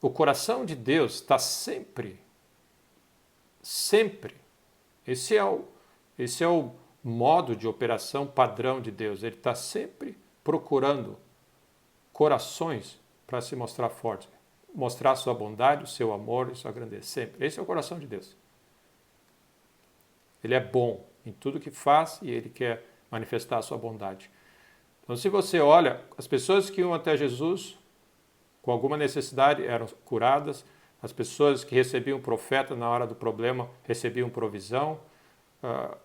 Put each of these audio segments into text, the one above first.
o coração de Deus está sempre, esse é o modo de operação padrão de Deus. Ele está sempre procurando corações para se mostrar forte, mostrar sua bondade, o seu amor e sua grandeza. Sempre. Esse é o coração de Deus. Ele é bom em tudo que faz e ele quer manifestar a sua bondade. Então, se você olha, as pessoas que iam até Jesus com alguma necessidade eram curadas, as pessoas que recebiam o profeta na hora do problema recebiam provisão.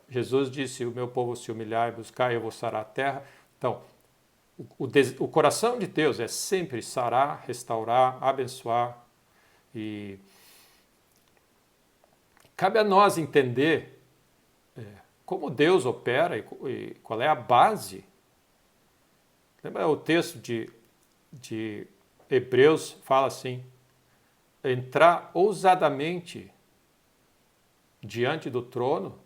Jesus disse, o meu povo se humilhar e buscar, eu vou sarar a terra. Então, o coração de Deus é sempre sarar, restaurar, abençoar. E cabe a nós entender como Deus opera e qual é a base. Lembra o texto de Hebreus fala assim, entrar ousadamente diante do trono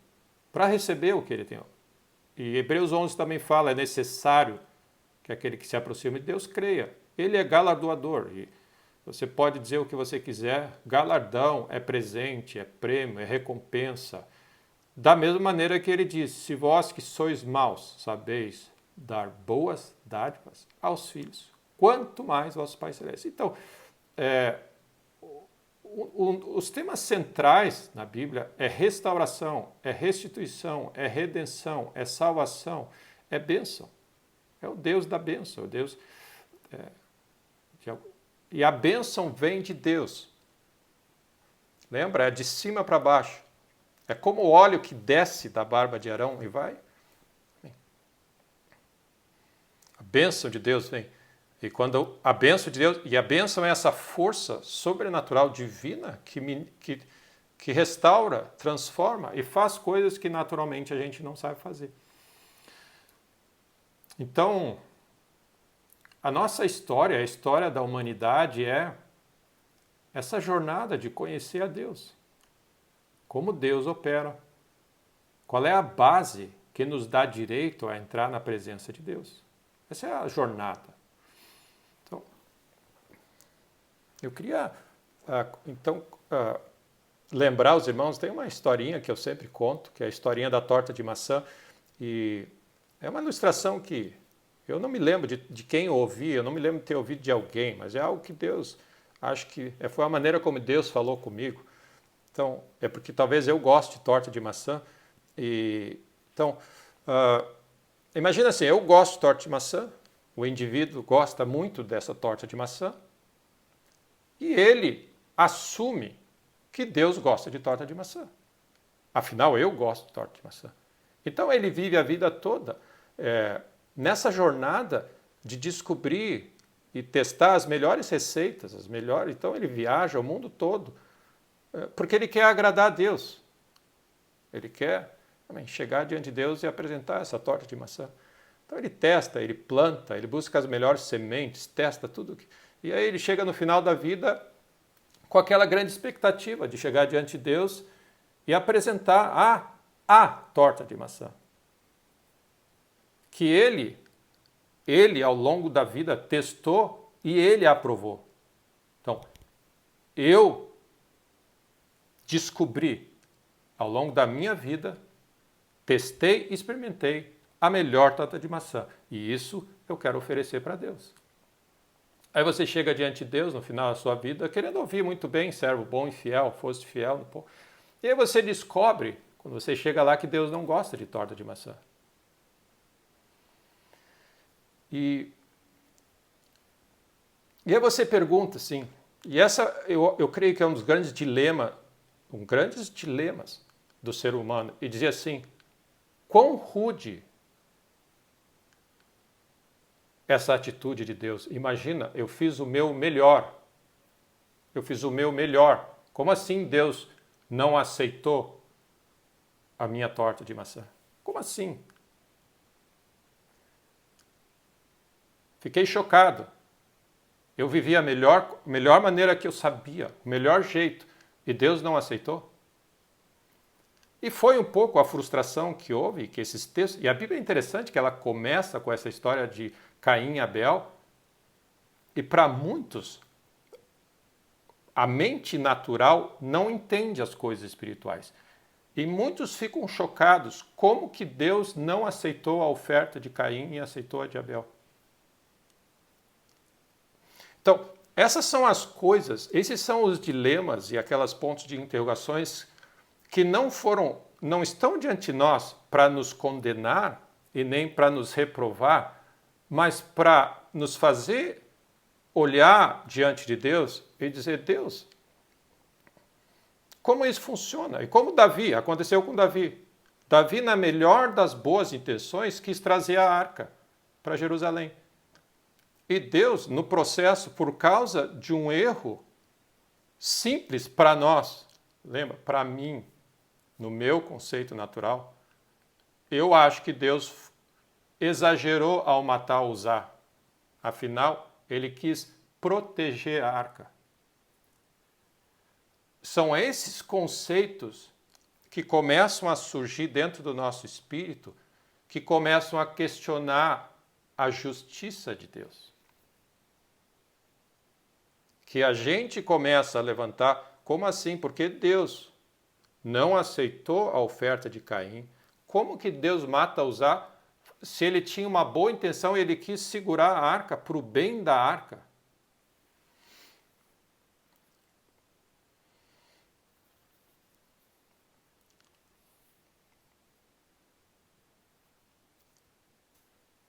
para receber o que ele tem. E Hebreus 11 também fala, é necessário que aquele que se aproxima de Deus creia. Ele é galardoador. E você pode dizer o que você quiser, galardão é presente, é prêmio, é recompensa. Da mesma maneira que ele diz, se vós que sois maus sabeis dar boas dádivas aos filhos, quanto mais vosso Pai Celeste. Então, os temas centrais na Bíblia é restauração, é restituição, é redenção, é salvação, é bênção. É o Deus da bênção. E a bênção vem de Deus. Lembra? É de cima para baixo. É como o óleo que desce da barba de Arão e vai. A bênção de Deus vem. E quando a bênção de Deus, e a bênção é essa força sobrenatural divina que restaura, transforma e faz coisas que naturalmente a gente não sabe fazer. Então, a nossa história, a história da humanidade é essa jornada de conhecer a Deus. Como Deus opera. Qual é a base que nos dá direito a entrar na presença de Deus? Essa é a jornada. Eu queria, lembrar os irmãos, tem uma historinha que eu sempre conto, que é a historinha da torta de maçã, e é uma ilustração que eu não me lembro de quem eu ouvi, eu não me lembro de ter ouvido de alguém, mas é algo que Deus, acho que foi a maneira como Deus falou comigo. Então, é porque talvez eu goste de torta de maçã, imagina assim, eu gosto de torta de maçã, o indivíduo gosta muito dessa torta de maçã, e ele assume que Deus gosta de torta de maçã. Afinal, eu gosto de torta de maçã. Então ele vive a vida toda nessa jornada de descobrir e testar as melhores receitas, as melhores. Então ele viaja o mundo todo, porque ele quer agradar a Deus. Ele quer chegar diante de Deus e apresentar essa torta de maçã. Então ele testa, ele planta, ele busca as melhores sementes, testa tudo. E aí ele chega no final da vida com aquela grande expectativa de chegar diante de Deus e apresentar a torta de maçã. Que ele ao longo da vida testou e ele aprovou. Então, eu descobri ao longo da minha vida, testei e experimentei a melhor torta de maçã. E isso eu quero oferecer para Deus. Aí você chega diante de Deus no final da sua vida, querendo ouvir muito bem, servo bom e fiel, foste fiel no pouco. E aí você descobre, quando você chega lá, que Deus não gosta de torta de maçã. E aí você pergunta assim, e essa eu creio que é um dos grandes dilemas do ser humano, e dizer assim, quão rude essa atitude de Deus. Imagina, eu fiz o meu melhor. Como assim Deus não aceitou a minha torta de maçã? Como assim? Fiquei chocado. Eu vivi a melhor maneira que eu sabia, o melhor jeito, e Deus não aceitou? E foi um pouco a frustração que houve, que esses textos... E a Bíblia é interessante que ela começa com essa história de Caim e Abel, e para muitos a mente natural não entende as coisas espirituais. E muitos ficam chocados como que Deus não aceitou a oferta de Caim e aceitou a de Abel. Então, essas são as coisas, esses são os dilemas e aquelas pontos de interrogações que não estão diante de nós para nos condenar e nem para nos reprovar, mas para nos fazer olhar diante de Deus e dizer: Deus, como isso funciona? E como aconteceu com Davi. Davi, na melhor das boas intenções, quis trazer a arca para Jerusalém. E Deus, no processo, por causa de um erro simples para nós, lembra, para mim, no meu conceito natural, eu acho que Deus exagerou ao matar Uzá. Afinal, ele quis proteger a arca. São esses conceitos que começam a surgir dentro do nosso espírito, que começam a questionar a justiça de Deus. Que a gente começa a levantar, como assim? Porque Deus não aceitou a oferta de Caim. Como que Deus mata Uzá se ele tinha uma boa intenção e ele quis segurar a arca para o bem da arca?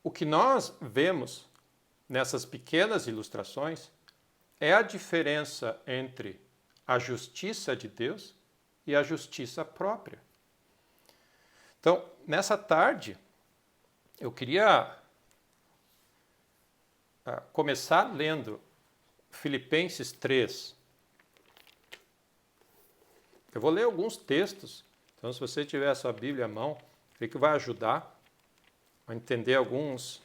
O que nós vemos nessas pequenas ilustrações é a diferença entre a justiça de Deus e a justiça própria. Então, nessa tarde, eu queria começar lendo Filipenses 3. Eu vou ler alguns textos, então se você tiver a sua Bíblia à mão, creio que vai ajudar a entender alguns,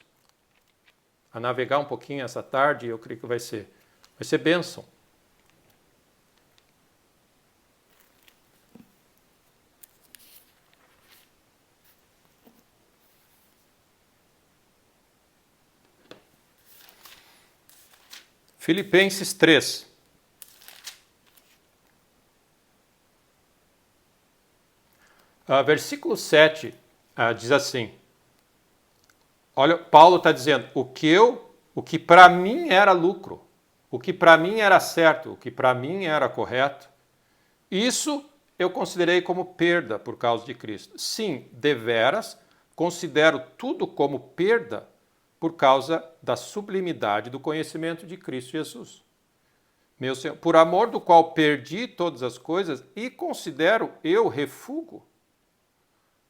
a navegar um pouquinho essa tarde, eu creio que vai ser bênção. Filipenses 3. Versículo 7 diz assim: olha, Paulo está dizendo, o que para mim era lucro, o que para mim era certo, o que para mim era correto, isso eu considerei como perda por causa de Cristo. Sim, deveras, considero tudo como perda por causa da sublimidade do conhecimento de Cristo Jesus. Meu Senhor, por amor do qual perdi todas as coisas e considero eu refúgio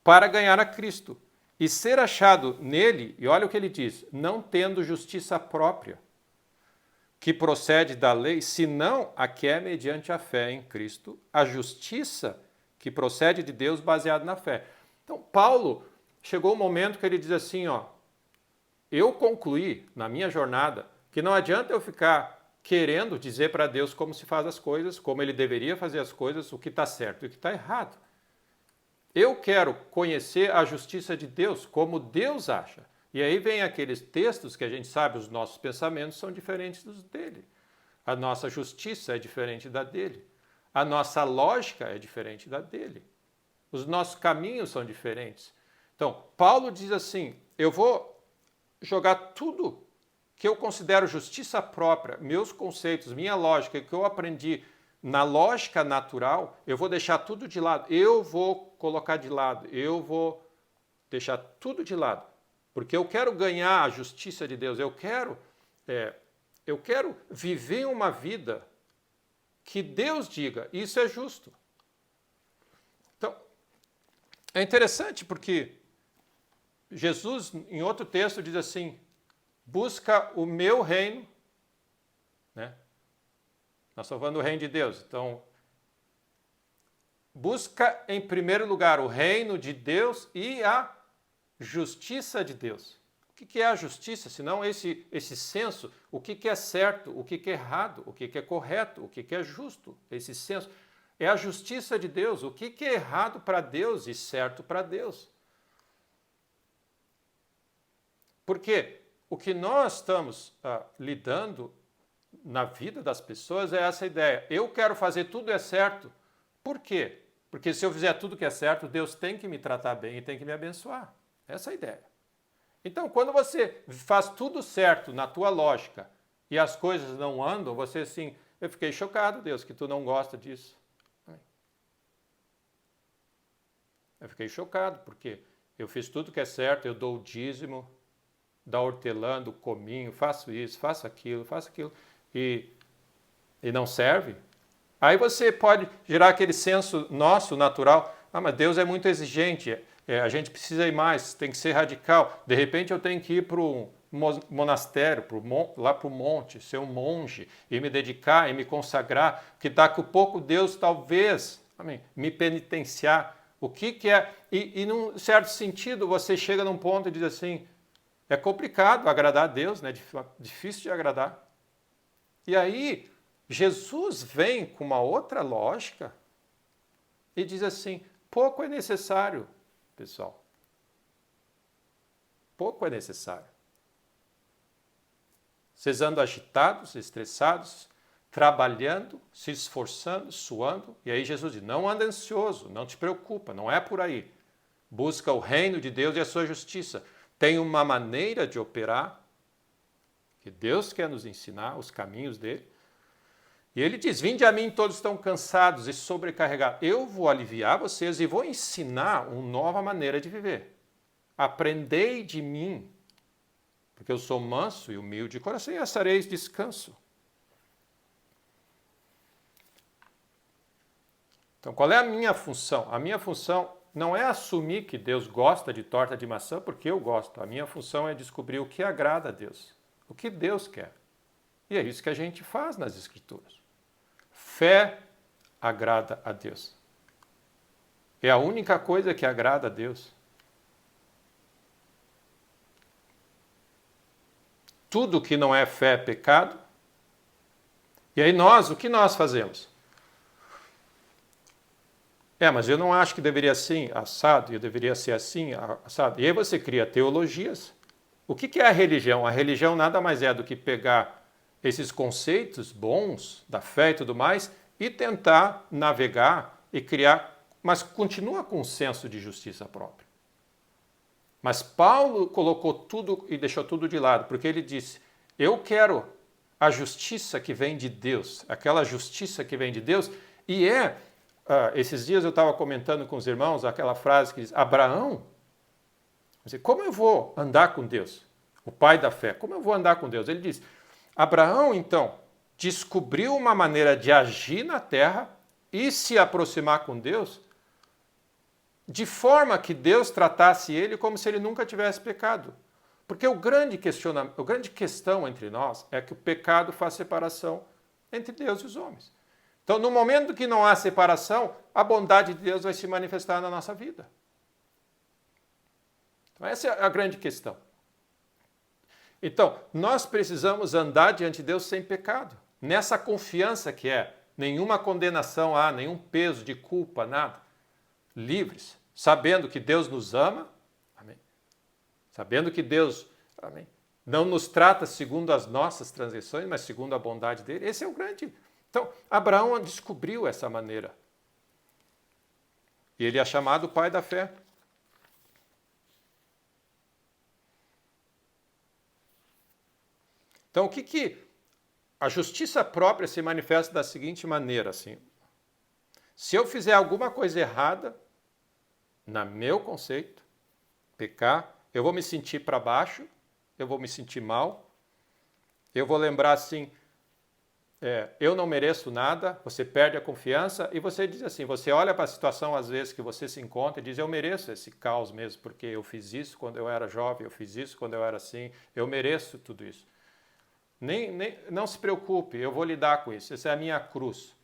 para ganhar a Cristo e ser achado nele, e olha o que ele diz, não tendo justiça própria, que procede da lei, senão a que é mediante a fé em Cristo, a justiça que procede de Deus baseada na fé. Então, Paulo chegou um momento que ele diz assim, eu concluí na minha jornada que não adianta eu ficar querendo dizer para Deus como se faz as coisas, como ele deveria fazer as coisas, o que está certo e o que está errado. Eu quero conhecer a justiça de Deus, como Deus acha. E aí vem aqueles textos que a gente sabe, os nossos pensamentos são diferentes dos dele. A nossa justiça é diferente da dele. A nossa lógica é diferente da dele. Os nossos caminhos são diferentes. Então, Paulo diz assim, eu vou jogar tudo que eu considero justiça própria, meus conceitos, minha lógica, que eu aprendi na lógica natural, eu vou deixar tudo de lado. Eu vou colocar de lado. Eu vou deixar tudo de lado. Porque eu quero ganhar a justiça de Deus. Eu quero viver uma vida que Deus diga, isso é justo. Então, é interessante porque Jesus, em outro texto, diz assim, busca o meu reino, né? Nós estamos falando do reino de Deus. Então, busca em primeiro lugar o reino de Deus e a justiça de Deus. O que é a justiça? Senão esse senso, o que é certo, o que é errado, o que é correto, o que é justo. Esse senso é a justiça de Deus. O que é errado para Deus e certo para Deus. Porque o que nós estamos lidando na vida das pessoas é essa ideia. Eu quero fazer tudo é certo. Por quê? Porque se eu fizer tudo que é certo, Deus tem que me tratar bem e tem que me abençoar. Essa é a ideia. Então, quando você faz tudo certo na tua lógica e as coisas não andam, você assim, eu fiquei chocado, Deus, que tu não gosta disso. Eu fiquei chocado, porque eu fiz tudo que é certo, eu dou o dízimo, da hortelã, do cominho, faço isso, faço aquilo, e não serve. Aí você pode gerar aquele senso nosso, natural, mas Deus é muito exigente, a gente precisa ir mais, tem que ser radical. De repente eu tenho que ir para um monastério, lá para o monte, ser um monge, e me dedicar e me consagrar, que daqui a pouco Deus talvez me penitenciar. O que é? E num certo sentido você chega num ponto e diz assim, é complicado agradar a Deus, né? Difícil de agradar. E aí, Jesus vem com uma outra lógica e diz assim, pouco é necessário, pessoal. Pouco é necessário. Vocês andam agitados, estressados, trabalhando, se esforçando, suando. E aí Jesus diz, não anda ansioso, não te preocupa, não é por aí. Busca o reino de Deus e a sua justiça. Tem uma maneira de operar que Deus quer nos ensinar, os caminhos dele. E ele diz, vinde a mim todos estão cansados e sobrecarregados. Eu vou aliviar vocês e vou ensinar uma nova maneira de viver. Aprendei de mim, porque eu sou manso e humilde de coração e achareis descanso. Então, qual é a minha função? A minha função não é assumir que Deus gosta de torta de maçã porque eu gosto. A minha função é descobrir o que agrada a Deus, o que Deus quer. E é isso que a gente faz nas Escrituras. Fé agrada a Deus. É a única coisa que agrada a Deus. Tudo que não é fé é pecado. E aí o que nós fazemos? Mas eu não acho que deveria ser assado, eu deveria ser assim, assado. E aí você cria teologias. O que é a religião? A religião nada mais é do que pegar esses conceitos bons da fé e tudo mais e tentar navegar e criar, mas continua com um senso de justiça própria. Mas Paulo colocou tudo e deixou tudo de lado, porque ele disse, eu quero a justiça que vem de Deus, aquela justiça que vem de Deus, e esses dias eu estava comentando com os irmãos aquela frase que diz, Abraão, como eu vou andar com Deus? O pai da fé, como eu vou andar com Deus? Ele diz, Abraão, então, descobriu uma maneira de agir na terra e se aproximar com Deus, de forma que Deus tratasse ele como se ele nunca tivesse pecado. Porque a grande questão entre nós é que o pecado faz separação entre Deus e os homens. Então, no momento que não há separação, a bondade de Deus vai se manifestar na nossa vida. Então, essa é a grande questão. Então, nós precisamos andar diante de Deus sem pecado. Nessa confiança que é nenhuma condenação há, nenhum peso de culpa, nada. Livres, sabendo que Deus nos ama, amém. Sabendo que Deus, amém, não nos trata segundo as nossas transgressões, mas segundo a bondade dele. Esse é o grande... Então, Abraão descobriu essa maneira. E ele é chamado pai da fé. Então, o que a justiça própria se manifesta da seguinte maneira, assim. Se eu fizer alguma coisa errada, no meu conceito, pecar, eu vou me sentir para baixo, eu vou me sentir mal, eu vou lembrar assim, eu não mereço nada, você perde a confiança e você diz assim, você olha para a situação às vezes que você se encontra e diz, eu mereço esse caos mesmo, porque eu fiz isso quando eu era jovem, eu fiz isso quando eu era assim, eu mereço tudo isso. Não se preocupe, eu vou lidar com isso, essa é a minha cruz.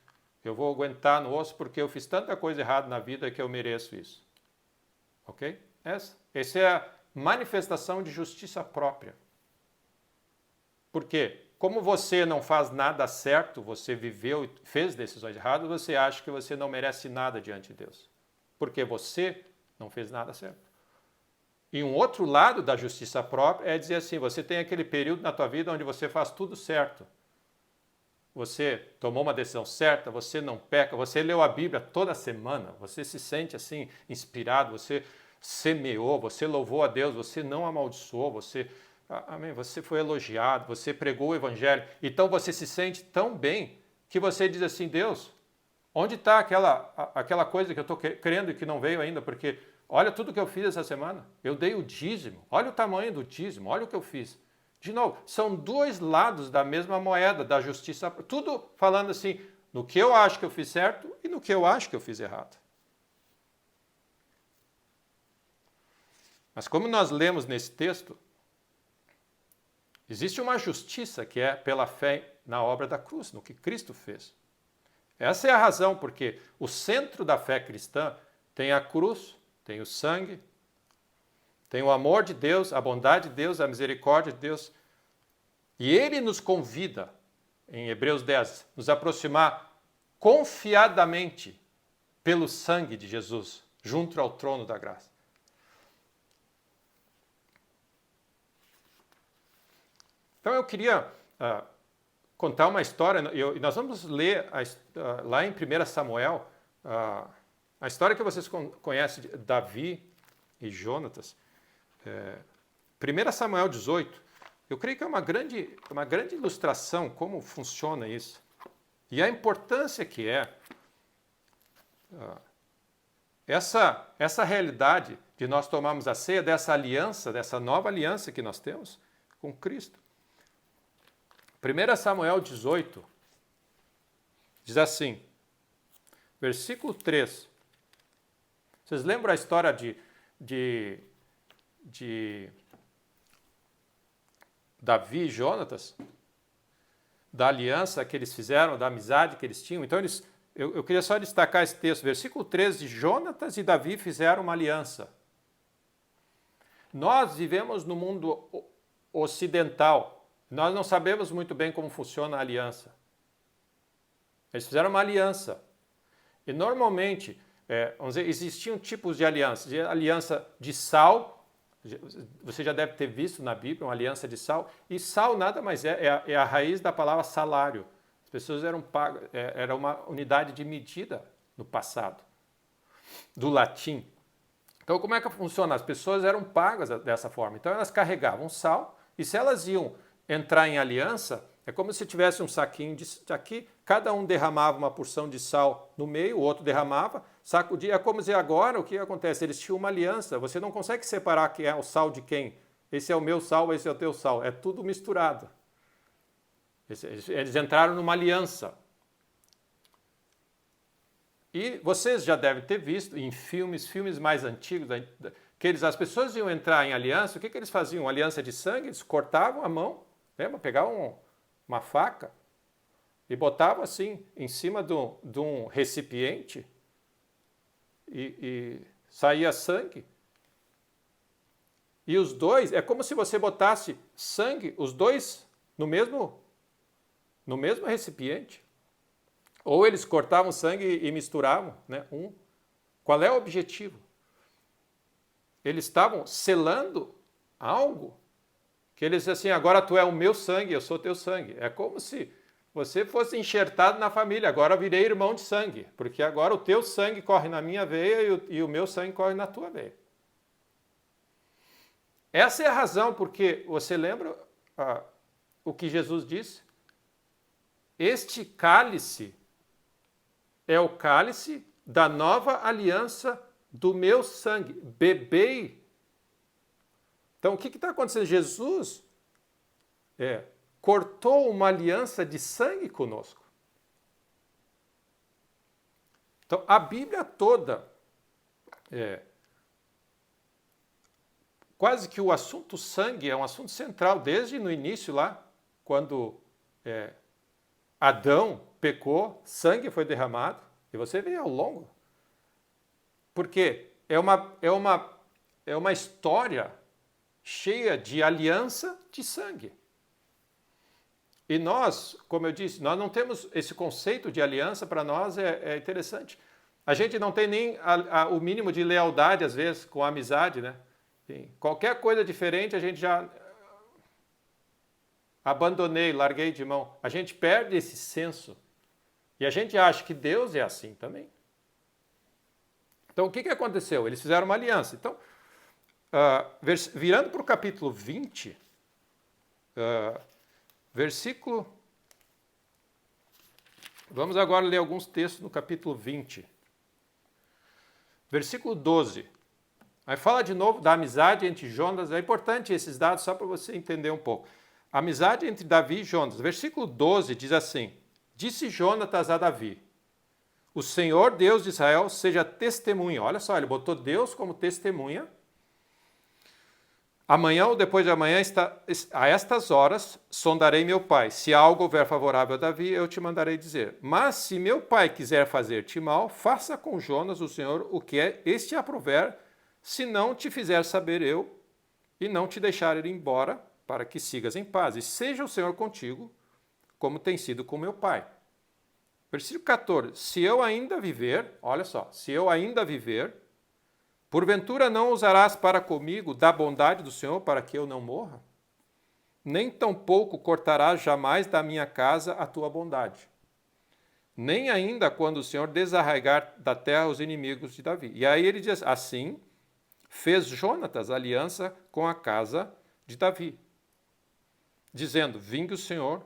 Eu vou aguentar no osso porque eu fiz tanta coisa errada na vida que eu mereço isso. Ok? Essa é a manifestação de justiça própria. Por quê? Como você não faz nada certo, você viveu e fez decisões erradas, você acha que você não merece nada diante de Deus. Porque você não fez nada certo. E um outro lado da justiça própria é dizer assim, você tem aquele período na tua vida onde você faz tudo certo. você tomou uma decisão certa, você não peca, você leu a Bíblia toda semana, você se sente assim inspirado, você semeou, você louvou a Deus, você não amaldiçoou, amém, você foi elogiado, você pregou o Evangelho, então você se sente tão bem que você diz assim, Deus, onde está aquela coisa que eu estou querendo e que não veio ainda? Porque olha tudo que eu fiz essa semana, eu dei o dízimo, olha o tamanho do dízimo, olha o que eu fiz. De novo, são dois lados da mesma moeda, da justiça, tudo falando assim, no que eu acho que eu fiz certo e no que eu acho que eu fiz errado. Mas como nós lemos nesse texto, existe uma justiça que é pela fé na obra da cruz, no que Cristo fez. Essa é a razão porque o centro da fé cristã tem a cruz, tem o sangue, tem o amor de Deus, a bondade de Deus, a misericórdia de Deus. E Ele nos convida, em Hebreus 10, nos aproximar confiadamente pelo sangue de Jesus, junto ao trono da graça. Então eu queria contar uma história, e nós vamos ler lá em 1 Samuel, a história que vocês conhecem de Davi e Jonatas. 1 Samuel 18, eu creio que é uma grande ilustração como funciona isso. E a importância que é essa realidade de nós tomarmos a ceia, dessa aliança, dessa nova aliança que nós temos com Cristo. 1 Samuel 18 diz assim, versículo 3. Vocês lembram a história de Davi e Jonatas? Da aliança que eles fizeram, da amizade que eles tinham. Então, eu queria só destacar esse texto. Versículo 3 de Jonatas e Davi fizeram uma aliança. Nós vivemos no mundo ocidental. Nós não sabemos muito bem como funciona a aliança. Eles fizeram uma aliança. E normalmente, vamos dizer, existiam tipos de aliança. De aliança de sal, você já deve ter visto na Bíblia uma aliança de sal. E sal nada mais é a raiz da palavra salário. As pessoas eram pagas, era uma unidade de medida no passado, do latim. Então, como é que funciona? As pessoas eram pagas dessa forma. Então, elas carregavam sal e se elas iam entrar em aliança, é como se tivesse um saquinho de aqui, cada um derramava uma porção de sal no meio, o outro derramava, sacudia. É como se agora, o que acontece? Eles tinham uma aliança, você não consegue separar quem é o sal de quem. Esse é o meu sal, esse é o teu sal, é tudo misturado. Eles entraram numa aliança. E vocês já devem ter visto em filmes mais antigos, que as pessoas iam entrar em aliança, o que eles faziam? Aliança de sangue, eles cortavam a mão, lembra? Pegavam uma faca e botavam assim em cima de um recipiente e saía sangue. E os dois, é como se você botasse sangue, os dois, no mesmo recipiente. Ou eles cortavam sangue e misturavam, né? Qual é o objetivo? Eles estavam selando algo que eles diziam assim, agora tu é o meu sangue, eu sou teu sangue. É como se você fosse enxertado na família, agora eu virei irmão de sangue, porque agora o teu sangue corre na minha veia e o meu sangue corre na tua veia. Essa é a razão porque, você lembra o que Jesus disse? Este cálice é o cálice da nova aliança do meu sangue. Bebei. Então, o que está acontecendo? Jesus cortou uma aliança de sangue conosco. Então, a Bíblia toda, quase que o assunto sangue é um assunto central, desde no início lá, quando Adão pecou, sangue foi derramado, e você vê ao longo. Porque é uma história cheia de aliança de sangue. E nós, como eu disse, nós não temos esse conceito de aliança, para nós é interessante. A gente não tem nem o mínimo de lealdade, às vezes, com a amizade, né? Qualquer coisa diferente, a gente já... abandonei, larguei de mão. A gente perde esse senso. E a gente acha que Deus é assim também. Então, o que aconteceu? Eles fizeram uma aliança. Então, virando para o capítulo 20, versículo... Vamos agora ler alguns textos no capítulo 20. Versículo 12. Aí fala de novo da amizade entre Jonas. É importante esses dados só para você entender um pouco. A amizade entre Davi e Jonas. Versículo 12 diz assim: Disse Jonatas a Davi: O Senhor Deus de Israel seja testemunha. Olha só, ele botou Deus como testemunha. Amanhã ou depois de amanhã, a estas horas, sondarei meu pai. Se algo houver favorável a Davi, eu te mandarei dizer. Mas se meu pai quiser fazer-te mal, faça com Jonas o Senhor o que este aprouver, se não te fizer saber eu, e não te deixar ir embora, para que sigas em paz. E seja o Senhor contigo, como tem sido com meu pai. Versículo 14. Se eu ainda viver, olha só, se eu ainda viver, porventura não usarás para comigo da bondade do Senhor para que eu não morra? Nem tampouco cortarás jamais da minha casa a tua bondade. Nem ainda quando o Senhor desarraigar da terra os inimigos de Davi. E aí ele diz, assim fez Jonatas aliança com a casa de Davi, dizendo, vingue o Senhor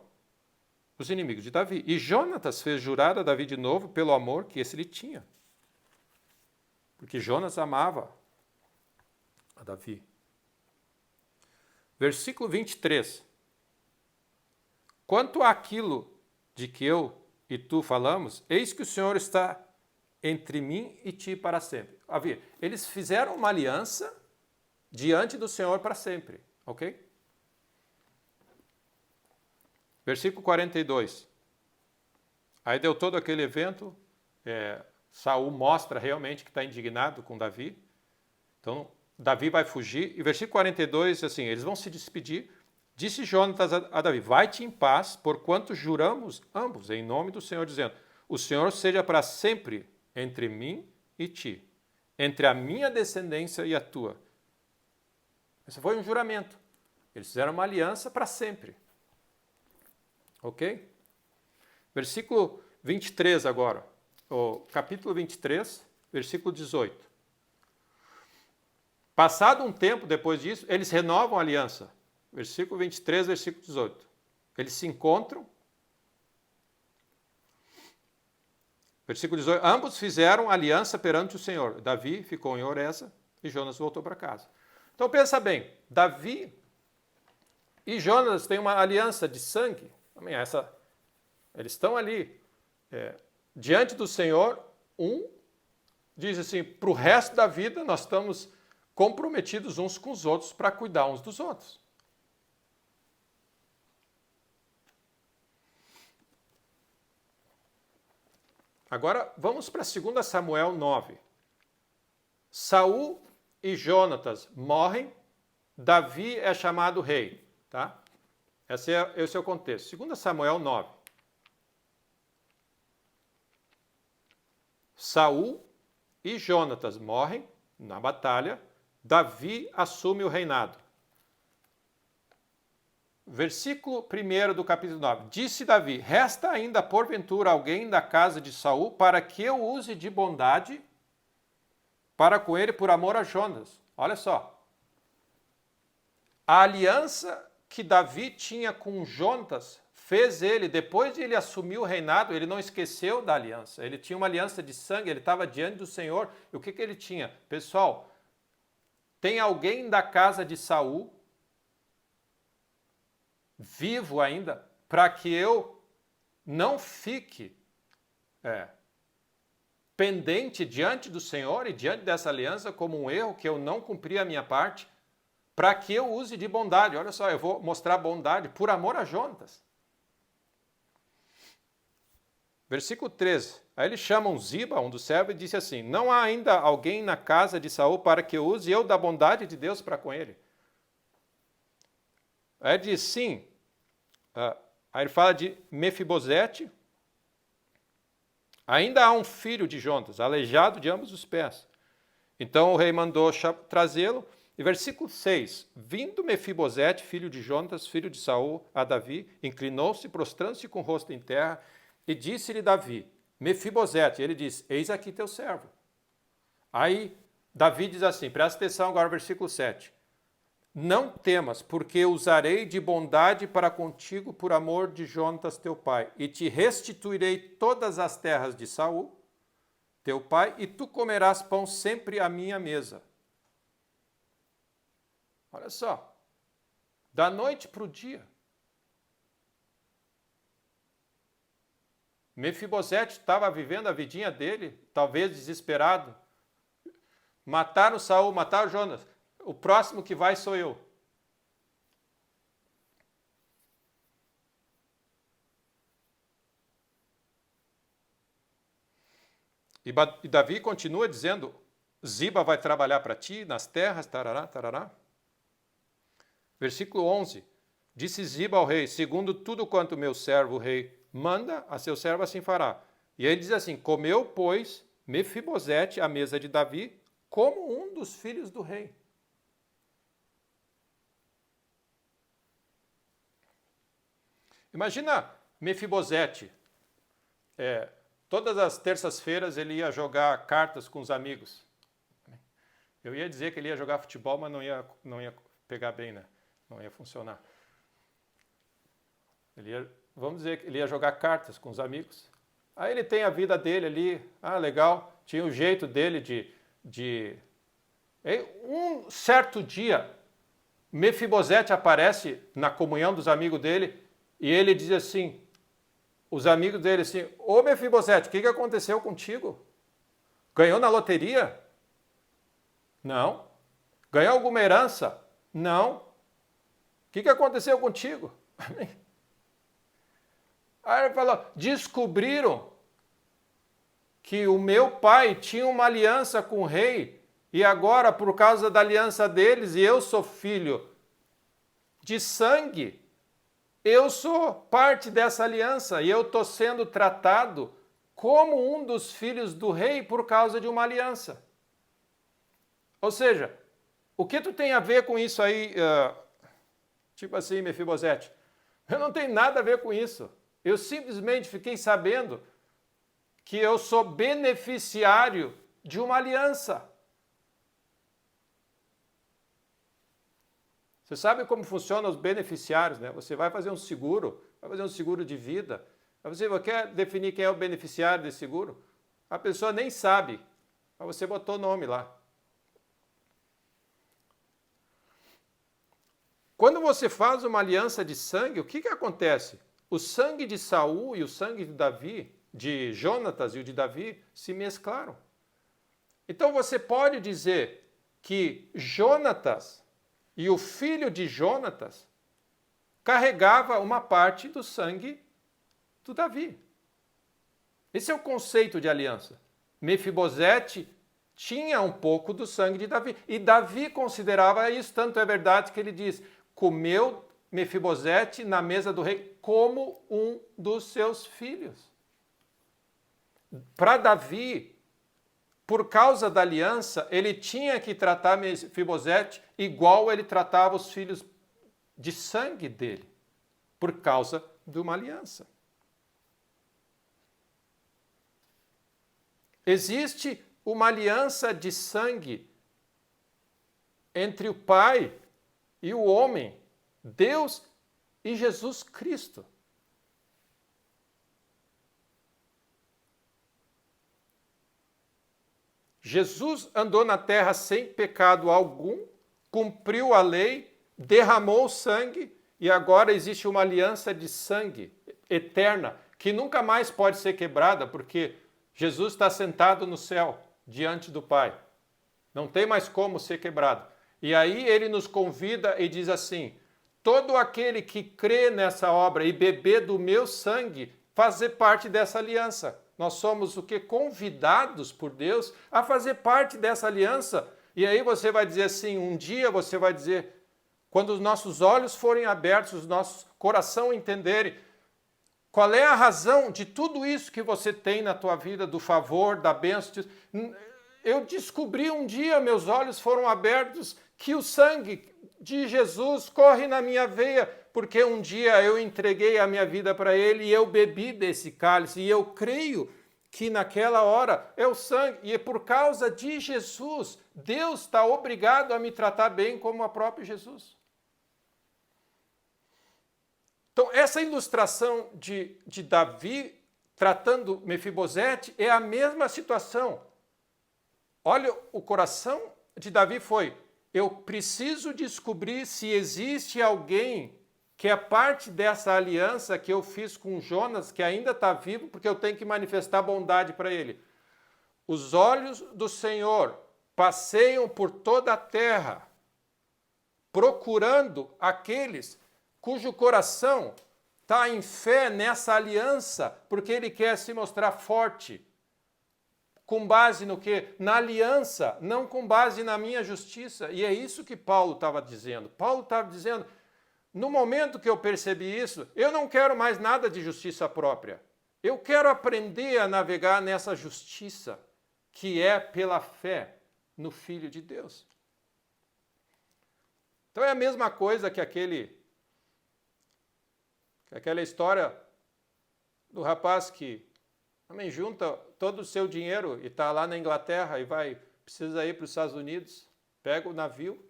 os inimigos de Davi. E Jonatas fez jurar a Davi de novo pelo amor que esse lhe tinha. Porque Jonas amava a Davi. Versículo 23. Quanto àquilo de que eu e tu falamos, eis que o Senhor está entre mim e ti para sempre. Eles fizeram uma aliança diante do Senhor para sempre. Ok? Versículo 42. Aí deu todo aquele evento, Saul mostra realmente que está indignado com Davi. Então, Davi vai fugir. E versículo 42, assim, eles vão se despedir. Disse Jonatas a Davi, vai-te em paz, porquanto juramos ambos, em nome do Senhor, dizendo, o Senhor seja para sempre entre mim e ti, entre a minha descendência e a tua. Esse foi um juramento. Eles fizeram uma aliança para sempre. Ok? Versículo 23 agora. O capítulo 23, versículo 18. Passado um tempo depois disso, eles renovam a aliança. Versículo 23, versículo 18. Eles se encontram. Versículo 18. Ambos fizeram aliança perante o Senhor. Davi ficou em Oreza e Jonas voltou para casa. Então pensa bem, Davi e Jonas têm uma aliança de sangue. Eles estão ali diante do Senhor. Um diz assim, para o resto da vida nós estamos comprometidos uns com os outros para cuidar uns dos outros. Agora vamos para 2 Samuel 9. Saul e Jonatas morrem, Davi é chamado rei. Tá? Esse é o contexto. 2 Samuel 9. Saul e Jonatas morrem na batalha, Davi assume o reinado. Versículo 1 do capítulo 9. Disse Davi, resta ainda porventura alguém da casa de Saul para que eu use de bondade para com ele por amor a Jonas. Olha só. A aliança que Davi tinha com Jonatas fez ele, depois de ele assumir o reinado, ele não esqueceu da aliança. Ele tinha uma aliança de sangue, ele estava diante do Senhor. E o que ele tinha? Pessoal, tem alguém da casa de Saul vivo ainda, para que eu não fique pendente diante do Senhor e diante dessa aliança como um erro, que eu não cumpri a minha parte, para que eu use de bondade. Olha só, eu vou mostrar bondade por amor a Jonatas. Versículo 13. Aí eles chamam Ziba, um dos servos, e disse assim, não há ainda alguém na casa de Saul para que eu use eu da bondade de Deus para com ele? Aí ele diz, sim. Aí ele fala de Mefibosete. Ainda há um filho de Jonatas, aleijado de ambos os pés. Então o rei mandou trazê-lo, E versículo 6. Vindo Mefibosete, filho de Jonatas, filho de Saul, a Davi, inclinou-se, prostrando-se com o rosto em terra, e disse-lhe Davi, Mefibosete, ele diz, eis aqui teu servo. Aí Davi diz assim, presta atenção agora no versículo 7. Não temas, porque usarei de bondade para contigo por amor de Jonatas teu pai, e te restituirei todas as terras de Saul, teu pai, e tu comerás pão sempre à minha mesa. Olha só, da noite para o dia. Mefibosete estava vivendo a vidinha dele, talvez desesperado. Mataram Saul, mataram Jonas. O próximo que vai sou eu. E Davi continua dizendo, Ziba vai trabalhar para ti nas terras, tarará, tarará. Versículo 11, disse Ziba ao rei, segundo tudo quanto meu servo o rei manda, a seu servo assim fará. E ele diz assim, comeu, pois, Mefibosete à mesa de Davi, como um dos filhos do rei. Imagina Mefibosete, todas as terças-feiras ele ia jogar cartas com os amigos. Eu ia dizer que ele ia jogar futebol, mas não ia pegar bem, né? Não ia funcionar. Vamos dizer que ele ia jogar cartas com os amigos. Aí ele tem a vida dele ali, legal, tinha o jeito dele de... Um certo dia, Mefibosete aparece na comunhão dos amigos dele e ele diz assim, os amigos dele assim, ô Mefibosete, o que aconteceu contigo? Ganhou na loteria? Não. Ganhou alguma herança? Não. O que aconteceu contigo? Aí ele falou, descobriram que o meu pai tinha uma aliança com o rei e agora, por causa da aliança deles, e eu sou filho de sangue, eu sou parte dessa aliança e eu estou sendo tratado como um dos filhos do rei por causa de uma aliança. Ou seja, o que tu tem a ver com isso aí, tipo assim, Mefibosete? Eu não tenho nada a ver com isso. Eu simplesmente fiquei sabendo que eu sou beneficiário de uma aliança. Você sabe como funcionam os beneficiários, né? Você vai fazer um seguro de vida. Você quer definir quem é o beneficiário desse seguro? A pessoa nem sabe, mas você botou o nome lá. Quando você faz uma aliança de sangue, o que acontece? O sangue de Saul e o sangue de Davi, de Jonatas e o de Davi, se mesclaram. Então você pode dizer que Jonatas e o filho de Jonatas carregava uma parte do sangue do Davi. Esse é o conceito de aliança. Mefibosete tinha um pouco do sangue de Davi. E Davi considerava isso, tanto é verdade que ele diz, comeu Mefibosete na mesa do rei como um dos seus filhos. Para Davi, por causa da aliança, ele tinha que tratar Mefibosete igual ele tratava os filhos de sangue dele, por causa de uma aliança. Existe uma aliança de sangue entre o Pai e o homem, Deus e Jesus Cristo. Jesus andou na terra sem pecado algum, cumpriu a lei, derramou sangue e agora existe uma aliança de sangue eterna que nunca mais pode ser quebrada porque Jesus está sentado no céu diante do Pai. Não tem mais como ser quebrado. E aí ele nos convida e diz assim, todo aquele que crê nessa obra e beber do meu sangue, fazer parte dessa aliança. Nós somos o que? Convidados por Deus a fazer parte dessa aliança. E aí você vai dizer assim, um dia você vai dizer, quando os nossos olhos forem abertos, os nossos coração entenderem, qual é a razão de tudo isso que você tem na tua vida, do favor, da bênção? Eu descobri um dia, meus olhos foram abertos, que o sangue de Jesus corre na minha veia, porque um dia eu entreguei a minha vida para ele e eu bebi desse cálice, e eu creio que naquela hora é o sangue, e é por causa de Jesus, Deus está obrigado a me tratar bem como a própria Jesus. Então, essa ilustração de Davi tratando Mefibosete é a mesma situação. Olha, o coração de Davi foi: eu preciso descobrir se existe alguém que é parte dessa aliança que eu fiz com Jonas, que ainda está vivo, porque eu tenho que manifestar bondade para ele. Os olhos do Senhor passeiam por toda a terra, procurando aqueles cujo coração está em fé nessa aliança, porque ele quer se mostrar forte. Com base no quê? Na aliança, não com base na minha justiça. E é isso que Paulo estava dizendo. Paulo estava dizendo: no momento que eu percebi isso, eu não quero mais nada de justiça própria. Eu quero aprender a navegar nessa justiça que é pela fé no Filho de Deus. Então é a mesma coisa que aquela história do rapaz que também junta todo o seu dinheiro e está lá na Inglaterra e precisa ir para os Estados Unidos, pega o navio,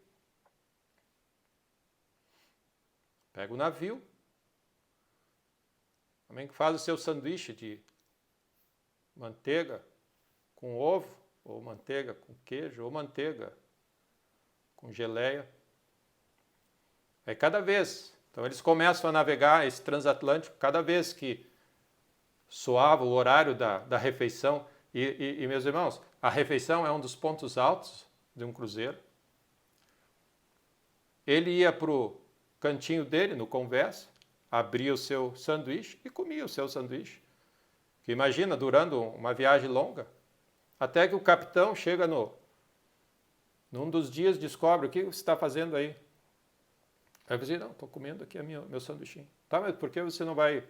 também faz o seu sanduíche de manteiga com ovo, ou manteiga com queijo, ou manteiga com geleia. Aí então eles começam a navegar esse transatlântico, cada vez que soava o horário da refeição, e meus irmãos, a refeição é um dos pontos altos de um cruzeiro. Ele ia para o cantinho dele, no convés, abria o seu sanduíche e comia o seu sanduíche. Que imagina, durando uma viagem longa, até que o capitão chega num dos dias, descobre: o que você está fazendo aí? Aí eu disse: não, estou comendo aqui meu sanduichinho. Tá, mas por que você não vai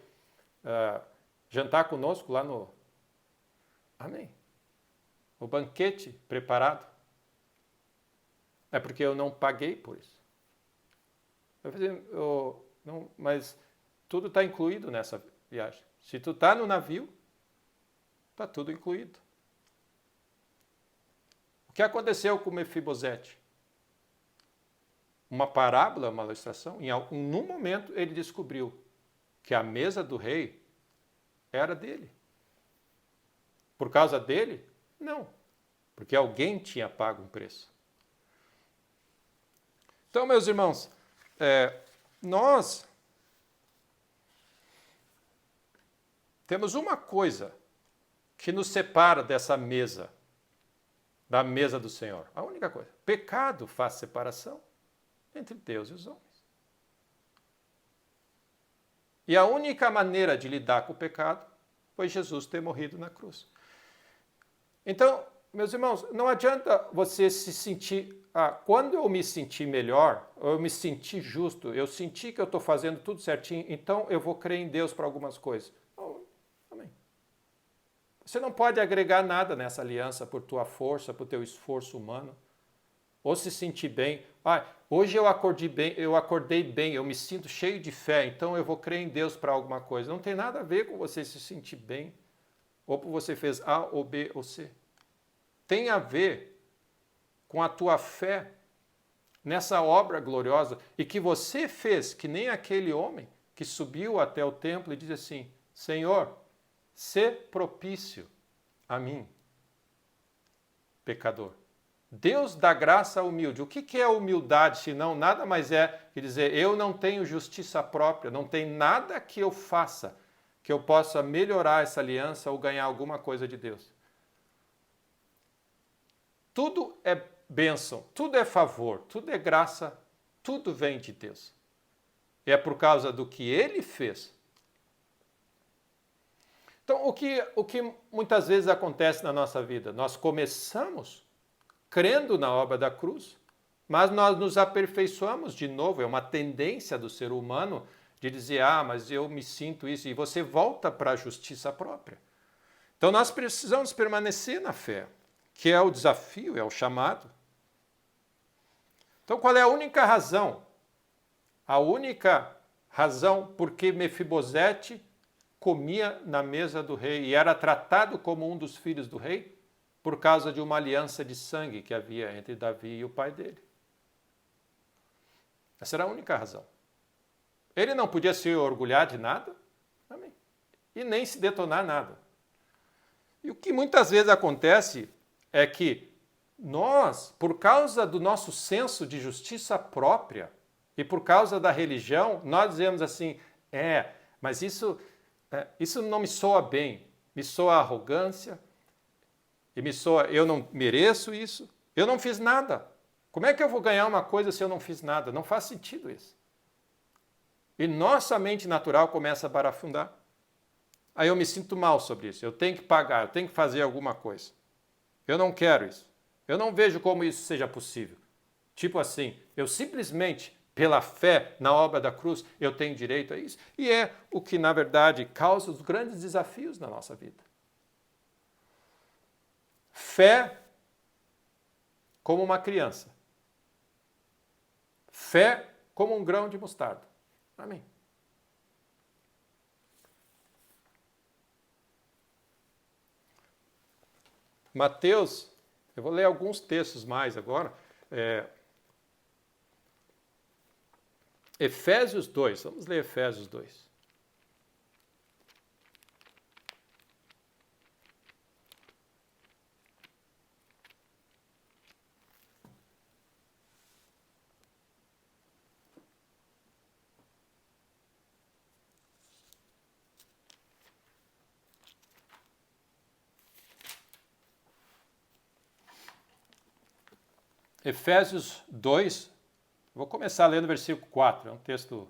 jantar conosco lá no... Amém. O banquete preparado. É porque eu não paguei por isso. Eu falei: não, mas tudo está incluído nessa viagem. Se tu está no navio, está tudo incluído. O que aconteceu com Mefibosete? Uma parábola, uma ilustração. Num momento ele descobriu que a mesa do rei era dele. Por causa dele? Não. Porque alguém tinha pago um preço. Então, meus irmãos, nós temos uma coisa que nos separa dessa mesa, da mesa do Senhor. A única coisa. Pecado faz separação entre Deus e os homens. E a única maneira de lidar com o pecado foi Jesus ter morrido na cruz. Então, meus irmãos, não adianta você se sentir... quando eu me senti melhor, eu me senti justo, eu senti que eu estou fazendo tudo certinho, então eu vou crer em Deus para algumas coisas. Amém. Você não pode agregar nada nessa aliança por tua força, por teu esforço humano. Ou se sentir bem. Hoje eu acordei bem, eu me sinto cheio de fé, então eu vou crer em Deus para alguma coisa. Não tem nada a ver com você se sentir bem, ou por você fez A, ou B, ou C. Tem a ver com a tua fé nessa obra gloriosa, e que você fez, que nem aquele homem que subiu até o templo e disse assim: Senhor, sê propício a mim, pecador. Deus dá graça humilde. O que é humildade, senão nada mais é que dizer: eu não tenho justiça própria, não tem nada que eu faça que eu possa melhorar essa aliança ou ganhar alguma coisa de Deus. Tudo é bênção, tudo é favor, tudo é graça, tudo vem de Deus. É por causa do que Ele fez. Então, o que muitas vezes acontece na nossa vida? Nós começamos crendo na obra da cruz, mas nós nos aperfeiçoamos de novo. É uma tendência do ser humano de dizer: mas eu me sinto isso, e você volta para a justiça própria. Então nós precisamos permanecer na fé, que é o desafio, é o chamado. Então, qual é a única razão? A única razão porque Mefibosete comia na mesa do rei e era tratado como um dos filhos do rei por causa de uma aliança de sangue que havia entre Davi e o pai dele. Essa era a única razão. Ele não podia se orgulhar de nada, amém, e nem se detonar nada. E o que muitas vezes acontece é que nós, por causa do nosso senso de justiça própria e por causa da religião, nós dizemos assim, mas isso não me soa bem, me soa arrogância, e me soa, eu não mereço isso, eu não fiz nada. Como é que eu vou ganhar uma coisa se eu não fiz nada? Não faz sentido isso. E nossa mente natural começa a barafundar. Aí eu me sinto mal sobre isso, eu tenho que pagar, eu tenho que fazer alguma coisa. Eu não quero isso. Eu não vejo como isso seja possível. Tipo assim, eu simplesmente, pela fé na obra da cruz, eu tenho direito a isso. E é o que, na verdade, causa os grandes desafios na nossa vida. Fé como uma criança. Fé como um grão de mostarda. Amém. Mateus, eu vou ler alguns textos mais agora. Efésios 2, vamos ler Efésios 2. Efésios 2, vou começar lendo o versículo 4, é um texto,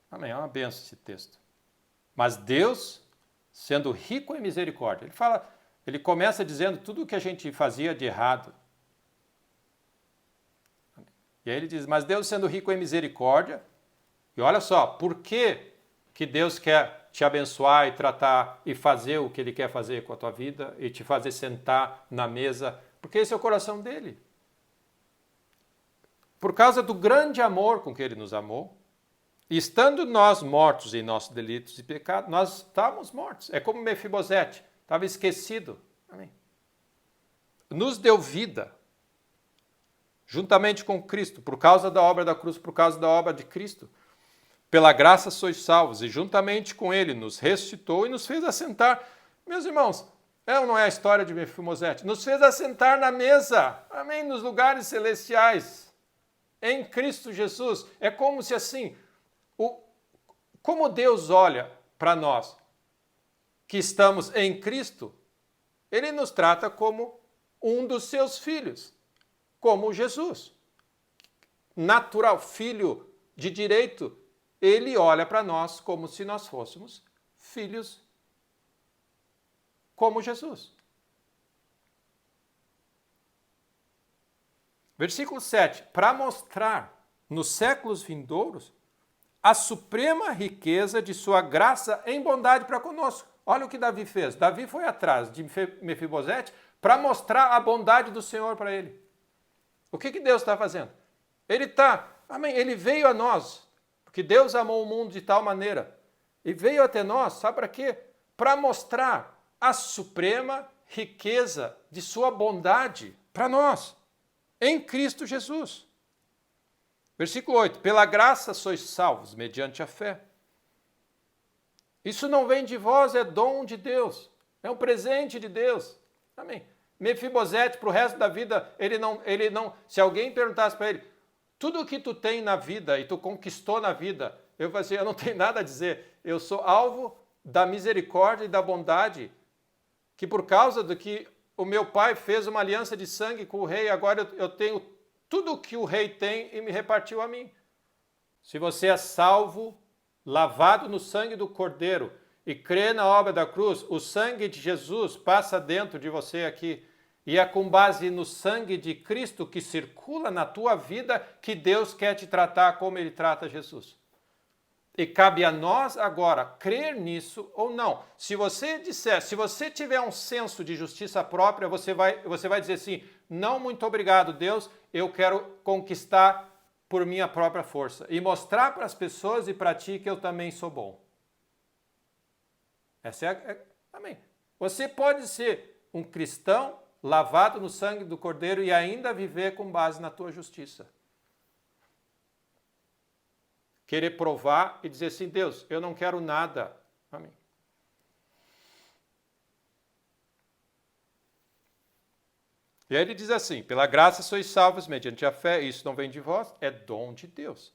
amém, é uma benção esse texto. Mas Deus, sendo rico em misericórdia, ele começa dizendo tudo o que a gente fazia de errado. E aí ele diz, mas Deus sendo rico em misericórdia, e olha só, por que Deus quer te abençoar e tratar e fazer o que Ele quer fazer com a tua vida e te fazer sentar na mesa? Porque esse é o coração dele. Por causa do grande amor com que Ele nos amou, e estando nós mortos em nossos delitos e pecados, nós estávamos mortos. É como Mefibosete, estava esquecido. Amém. Nos deu vida, juntamente com Cristo, por causa da obra da cruz, por causa da obra de Cristo. Pela graça sois salvos, e juntamente com Ele nos ressuscitou e nos fez assentar. Meus irmãos, não é a história de Mefibosete? Nos fez assentar na mesa, amém, nos lugares celestiais. Em Cristo Jesus. É como se assim, como Deus olha para nós que estamos em Cristo, Ele nos trata como um dos seus filhos, como Jesus. Natural, filho de direito, Ele olha para nós como se nós fôssemos filhos como Jesus. Versículo 7. Para mostrar nos séculos vindouros a suprema riqueza de sua graça em bondade para conosco. Olha o que Davi fez. Davi foi atrás de Mefibosete para mostrar a bondade do Senhor para ele. O que Deus está fazendo? Ele veio a nós, porque Deus amou o mundo de tal maneira, e veio até nós, sabe para quê? Para mostrar a suprema riqueza de sua bondade para nós. Em Cristo Jesus. Versículo 8. Pela graça sois salvos, mediante a fé. Isso não vem de vós, é dom de Deus. É um presente de Deus. Amém. Mefibosete, para o resto da vida, ele não. Se alguém perguntasse para ele, tudo o que tu tem na vida e tu conquistou na vida, eu vou dizer, eu não tenho nada a dizer. Eu sou alvo da misericórdia e da bondade, que por causa do que o meu pai fez uma aliança de sangue com o rei, agora eu tenho tudo o que o rei tem e me repartiu a mim. Se você é salvo, lavado no sangue do Cordeiro e crê na obra da cruz, o sangue de Jesus passa dentro de você aqui. E é com base no sangue de Cristo que circula na tua vida que Deus quer te tratar como Ele trata Jesus. E cabe a nós agora crer nisso ou não. Se você tiver um senso de justiça própria, você vai dizer assim, não, muito obrigado, Deus, eu quero conquistar por minha própria força e mostrar para as pessoas e para ti que eu também sou bom. Essa amém. Você pode ser um cristão lavado no sangue do Cordeiro e ainda viver com base na tua justiça. Querer provar e dizer assim, Deus, eu não quero nada. Amém. E aí ele diz assim, pela graça sois salvos mediante a fé, isso não vem de vós, é dom de Deus,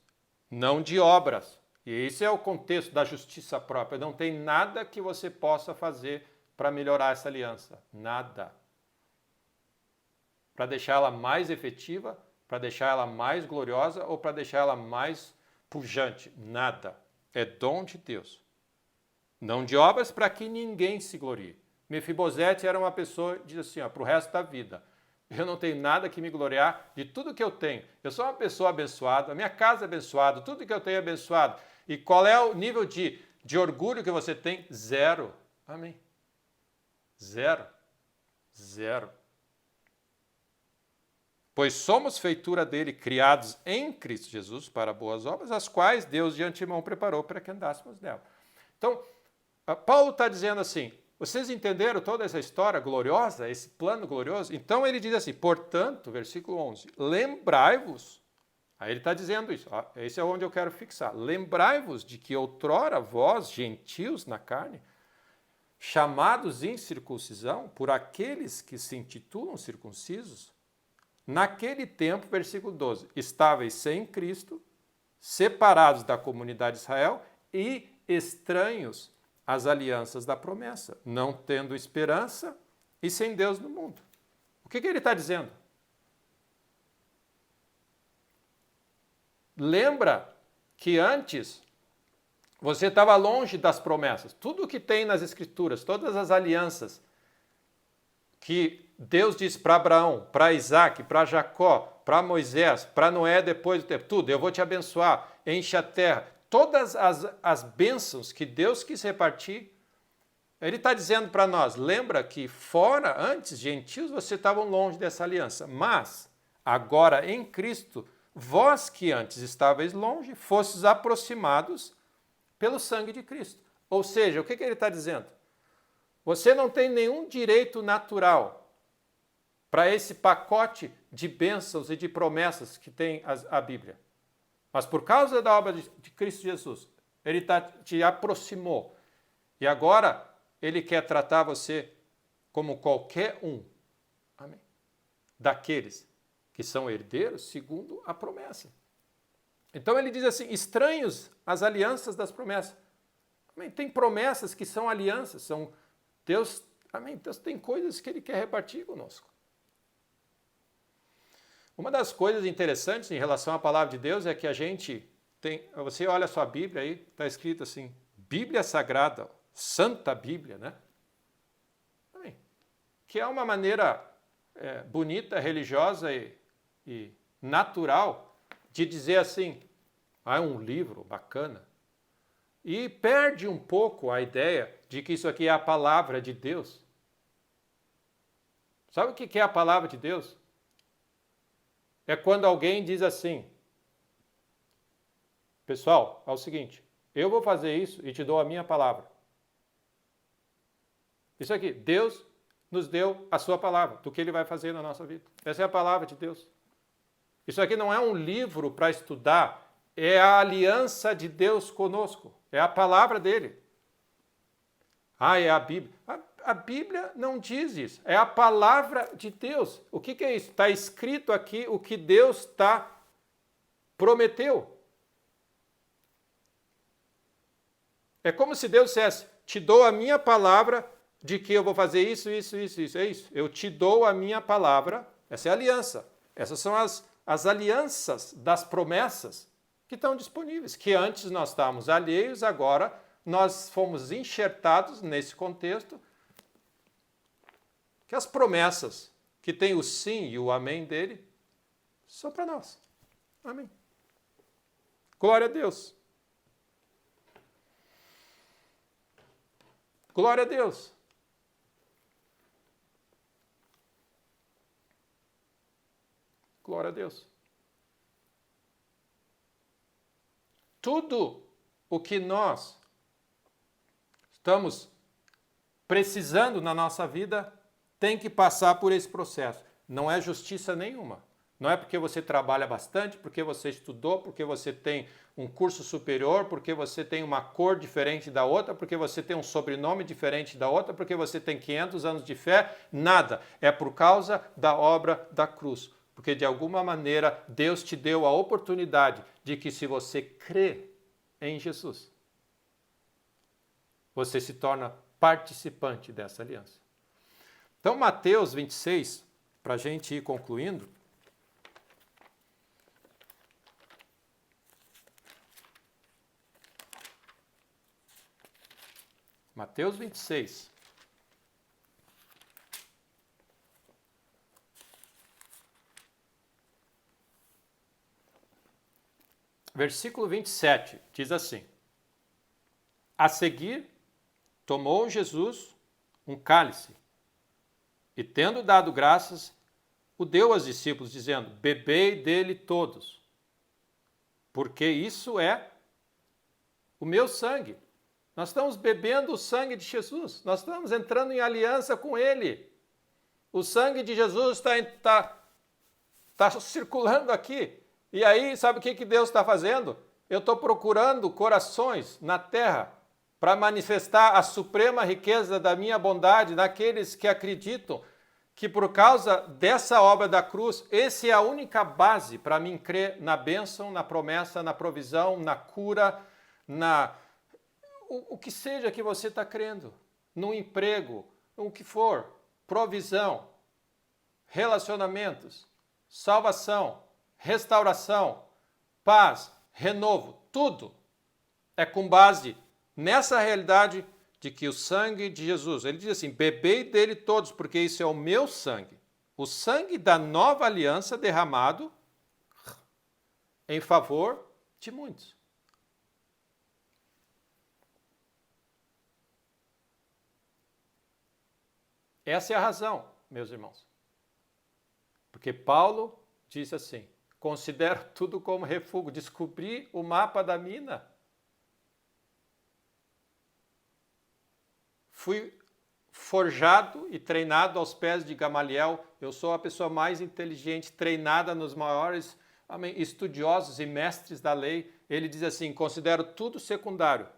não de obras. E esse é o contexto da justiça própria. Não tem nada que você possa fazer para melhorar essa aliança. Nada. Para deixar ela mais efetiva, para deixar ela mais gloriosa ou para deixar ela mais pujante. Nada. É dom de Deus. Não de obras para que ninguém se glorie. Mefibosete era uma pessoa, diz assim, para o resto da vida. Eu não tenho nada que me gloriar de tudo que eu tenho. Eu sou uma pessoa abençoada, a minha casa é abençoada, tudo que eu tenho é abençoado. E qual é o nível de orgulho que você tem? Zero. Amém. Zero. Zero. Pois somos feitura dele, criados em Cristo Jesus para boas obras, as quais Deus de antemão preparou para que andássemos nela. Então, Paulo está dizendo assim, vocês entenderam toda essa história gloriosa, esse plano glorioso? Então ele diz assim, portanto, versículo 11, lembrai-vos, aí ele está dizendo isso, esse é onde eu quero fixar, lembrai-vos de que outrora vós, gentios na carne, chamados incircuncisão por aqueles que se intitulam circuncisos, naquele tempo, versículo 12, estáveis sem Cristo, separados da comunidade de Israel e estranhos às alianças da promessa, não tendo esperança e sem Deus no mundo. O que ele está dizendo? Lembra que antes você estava longe das promessas. Tudo o que tem nas Escrituras, todas as alianças que Deus disse para Abraão, para Isaac, para Jacó, para Moisés, para Noé depois do tempo, tudo, eu vou te abençoar, enche a terra. Todas as bênçãos que Deus quis repartir, ele está dizendo para nós, lembra que fora, antes, gentios, vocês estavam longe dessa aliança, mas agora em Cristo, vós que antes estáveis longe, fostes aproximados pelo sangue de Cristo. Ou seja, o que ele está dizendo? Você não tem nenhum direito natural para esse pacote de bênçãos e de promessas que tem a Bíblia. Mas por causa da obra de Cristo Jesus, ele te aproximou. E agora ele quer tratar você como qualquer um. Amém. Daqueles que são herdeiros segundo a promessa. Então ele diz assim, estranhos às alianças das promessas. Amém. Tem promessas que são alianças, são Deus, amém. Deus tem coisas que ele quer repartir conosco. Uma das coisas interessantes em relação à palavra de Deus é que a gente tem, você olha a sua Bíblia aí, está escrito assim, Bíblia Sagrada, Santa Bíblia, né? Amém. Que é uma maneira bonita, religiosa e natural de dizer assim, é um livro bacana. E perde um pouco a ideia de que isso aqui é a palavra de Deus. Sabe o que é a palavra de Deus? É quando alguém diz assim, pessoal, é o seguinte, eu vou fazer isso e te dou a minha palavra. Isso aqui, Deus nos deu a sua palavra, do que ele vai fazer na nossa vida. Essa é a palavra de Deus. Isso aqui não é um livro para estudar, é a aliança de Deus conosco, é a palavra dele. É a Bíblia. A Bíblia não diz isso, é a palavra de Deus. O que é isso? Está escrito aqui o que Deus prometeu. É como se Deus dissesse, te dou a minha palavra de que eu vou fazer isso, isso, isso, isso. É isso. Eu te dou a minha palavra, essa é a aliança. Essas são as alianças das promessas que estão disponíveis, que antes nós estávamos alheios, agora nós fomos enxertados nesse contexto, que as promessas que tem o sim e o amém dele são para nós. Amém. Glória a Deus. Glória a Deus. Glória a Deus. tudo o que nós estamos precisando na nossa vida tem que passar por esse processo. Não é justiça nenhuma. Não é porque você trabalha bastante, porque você estudou, porque você tem um curso superior, porque você tem uma cor diferente da outra, porque você tem um sobrenome diferente da outra, porque você tem 500 anos de fé. Nada. É por causa da obra da cruz. Porque de alguma maneira Deus te deu a oportunidade de que se você crê em Jesus, você se torna participante dessa aliança. Então, Mateus 26, para a gente ir concluindo, Mateus 26. Versículo 27, diz assim: A seguir, tomou Jesus um cálice e, tendo dado graças, o deu aos discípulos, dizendo: Bebei dele todos, porque isso é o meu sangue. Nós estamos bebendo o sangue de Jesus, nós estamos entrando em aliança com ele. O sangue de Jesus está circulando aqui. E aí, sabe o que Deus está fazendo? Eu estou procurando corações na terra para manifestar a suprema riqueza da minha bondade naqueles que acreditam que por causa dessa obra da cruz, essa é a única base para mim crer na bênção, na promessa, na provisão, na cura, o que seja que você está crendo, no emprego, o que for, provisão, relacionamentos, salvação, restauração, paz, renovo, tudo é com base nessa realidade de que o sangue de Jesus, ele diz assim, bebei dele todos, porque isso é o meu sangue, o sangue da nova aliança derramado em favor de muitos. Essa é a razão, meus irmãos. Porque Paulo diz assim, considero tudo como refúgio, descobri o mapa da mina. Fui forjado e treinado aos pés de Gamaliel, eu sou a pessoa mais inteligente, treinada nos maiores estudiosos e mestres da lei. Ele diz assim, considero tudo secundário.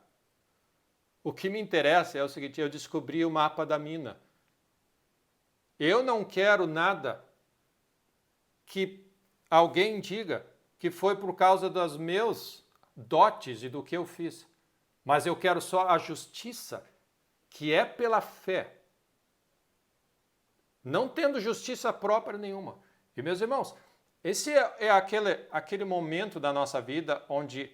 O que me interessa é o seguinte, eu descobri o mapa da mina. Eu não quero nada que alguém diga que foi por causa dos meus dotes e do que eu fiz. Mas eu quero só a justiça, que é pela fé. Não tendo justiça própria nenhuma. E, meus irmãos, esse é aquele momento da nossa vida onde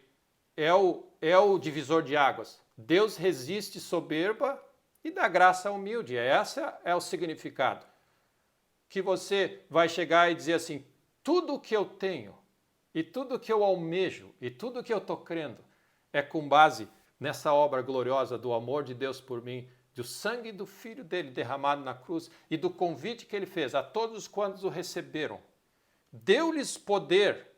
é o divisor de águas. Deus resiste soberba e dá graça humilde. Esse é o significado. Que você vai chegar e dizer assim, tudo que eu tenho, e tudo que eu almejo, e tudo que eu estou crendo, é com base nessa obra gloriosa do amor de Deus por mim, do sangue do Filho dele derramado na cruz, e do convite que ele fez a todos quantos o receberam. Deu-lhes poder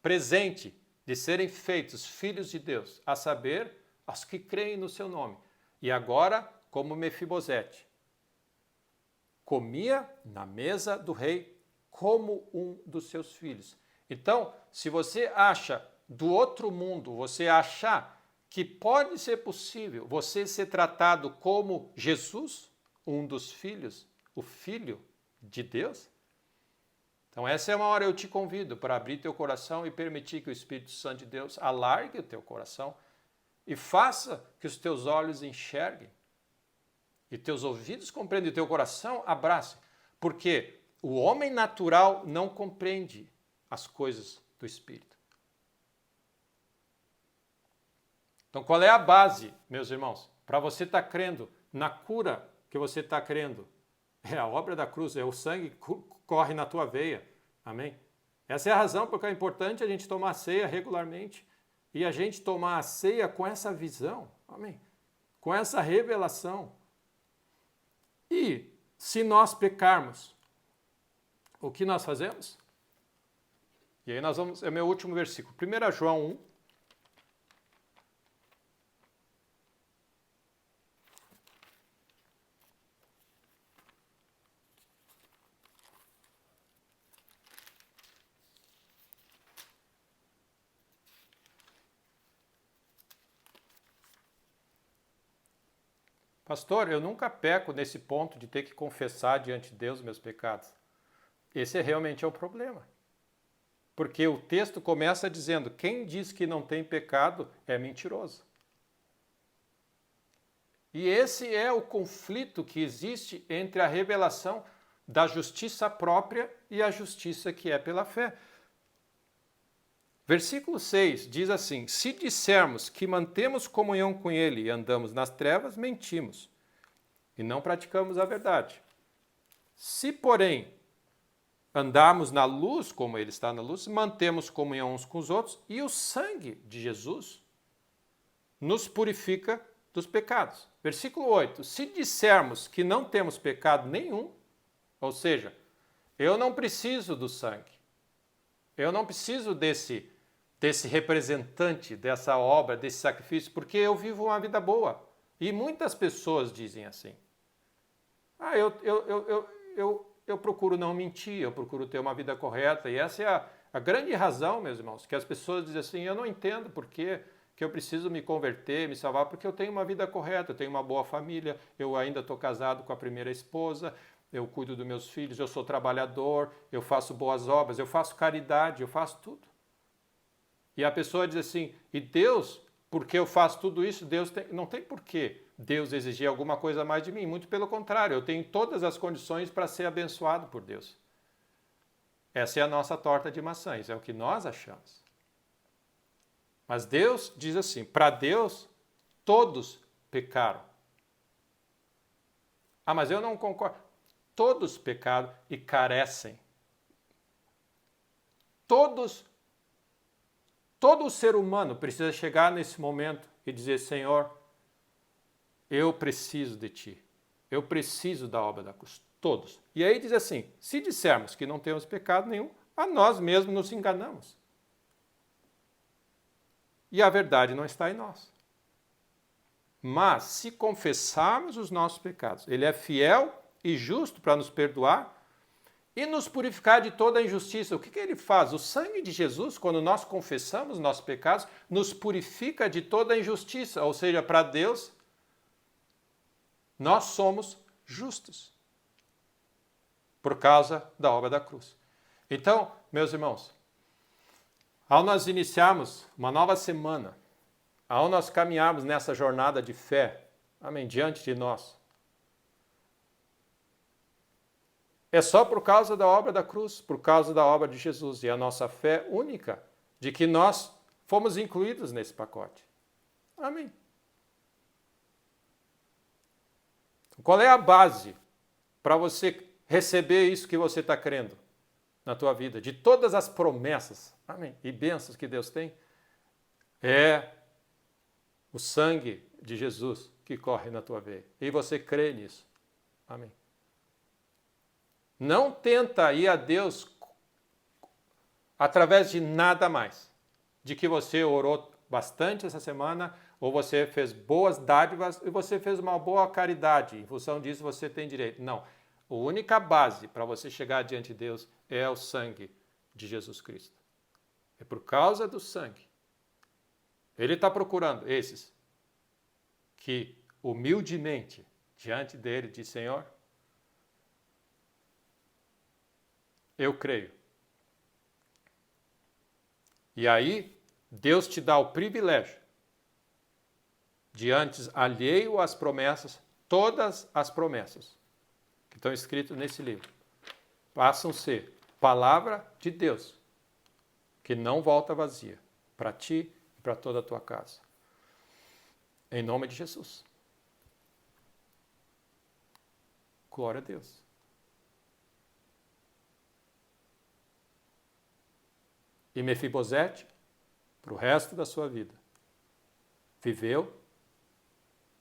presente de serem feitos filhos de Deus, a saber, aos que creem no seu nome. E agora, como Mefibosete, comia na mesa do rei como um dos seus filhos. Então, se você acha do outro mundo, você achar que pode ser possível você ser tratado como Jesus, um dos filhos, o Filho de Deus, então essa é uma hora eu te convido para abrir teu coração e permitir que o Espírito Santo de Deus alargue o teu coração e faça que os teus olhos enxerguem e teus ouvidos compreendem, e teu coração abrace. Porque o homem natural não compreende as coisas do Espírito. Então, qual é a base, meus irmãos, para você estar crendo na cura que você está crendo? É a obra da cruz, é o sangue que corre na tua veia. Amém? Essa é a razão porque é importante a gente tomar a ceia regularmente e a gente tomar a ceia com essa visão. Amém? Com essa revelação. E se nós pecarmos, o que nós fazemos? E aí nós vamos, é meu último versículo, 1 João 1, Pastor, eu nunca peco nesse ponto de ter que confessar diante de Deus meus pecados. Esse realmente é o problema. Porque o texto começa dizendo, quem diz que não tem pecado é mentiroso. E esse é o conflito que existe entre a revelação da justiça própria e a justiça que é pela fé. Versículo 6 diz assim, se dissermos que mantemos comunhão com Ele e andamos nas trevas, mentimos e não praticamos a verdade. Se, porém, andarmos na luz, como Ele está na luz, mantemos comunhão uns com os outros e o sangue de Jesus nos purifica dos pecados. Versículo 8, se dissermos que não temos pecado nenhum, ou seja, eu não preciso do sangue, eu não preciso desse representante, dessa obra, desse sacrifício, porque eu vivo uma vida boa. E muitas pessoas dizem assim, eu procuro não mentir, eu procuro ter uma vida correta, e essa é a grande razão, meus irmãos, que as pessoas dizem assim, eu não entendo por que eu preciso me converter, me salvar, porque eu tenho uma vida correta, eu tenho uma boa família, eu ainda estou casado com a primeira esposa, eu cuido dos meus filhos, eu sou trabalhador, eu faço boas obras, eu faço caridade, eu faço tudo. E a pessoa diz assim, e Deus, porque eu faço tudo isso, não tem por que Deus exigir alguma coisa a mais de mim, muito pelo contrário, eu tenho todas as condições para ser abençoado por Deus. Essa é a nossa torta de maçã, isso é o que nós achamos. Mas Deus diz assim, para Deus, todos pecaram. Ah, mas eu não concordo. Todos pecaram e carecem. Todo ser humano precisa chegar nesse momento e dizer, Senhor, eu preciso de Ti. Eu preciso da obra da cruz. Todos. E aí diz assim, se dissermos que não temos pecado nenhum, a nós mesmos nos enganamos. E a verdade não está em nós. Mas, se confessarmos os nossos pecados, Ele é fiel e justo para nos perdoar e nos purificar de toda a injustiça. O que Ele faz? O sangue de Jesus, quando nós confessamos os nossos pecados, nos purifica de toda a injustiça. Ou seja, para Deus, nós somos justos por causa da obra da cruz. Então, meus irmãos, ao nós iniciarmos uma nova semana, ao nós caminharmos nessa jornada de fé, amém, diante de nós, é só por causa da obra da cruz, por causa da obra de Jesus e a nossa fé única de que nós fomos incluídos nesse pacote. Amém. Qual é a base para você receber isso que você está crendo na tua vida? De todas as promessas, amém, e bênçãos que Deus tem, é o sangue de Jesus que corre na tua veia. E você crê nisso. Amém. Não tenta ir a Deus através de nada mais. De que você orou bastante essa semana, ou você fez boas dádivas, e você fez uma boa caridade. Em função disso, você tem direito. Não. A única base para você chegar diante de Deus é o sangue de Jesus Cristo. É por causa do sangue. Ele está procurando esses que humildemente diante dele diz, Senhor, eu creio. E aí, Deus te dá o privilégio de antes alheio às promessas, todas as promessas que estão escritas nesse livro, passam a ser palavra de Deus, que não volta vazia, para ti e para toda a tua casa. Em nome de Jesus. Glória a Deus. E Mefibosete, para o resto da sua vida, viveu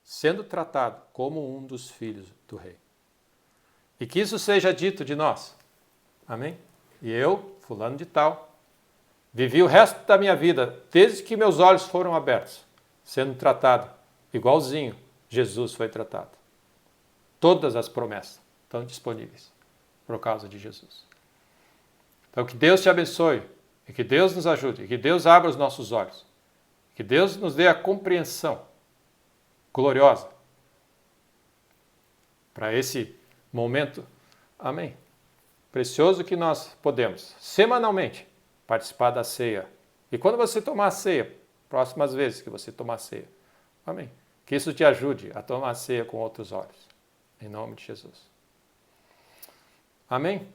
sendo tratado como um dos filhos do rei. E que isso seja dito de nós. Amém? E eu, fulano de tal, vivi o resto da minha vida, desde que meus olhos foram abertos, sendo tratado igualzinho Jesus foi tratado. Todas as promessas estão disponíveis por causa de Jesus. Então, que Deus te abençoe, e que Deus nos ajude, e que Deus abra os nossos olhos, que Deus nos dê a compreensão gloriosa para esse momento. Amém. Precioso que nós podemos, semanalmente, participar da ceia. E quando você tomar a ceia, próximas vezes que você tomar a ceia, amém. Que isso te ajude a tomar a ceia com outros olhos. Em nome de Jesus. Amém?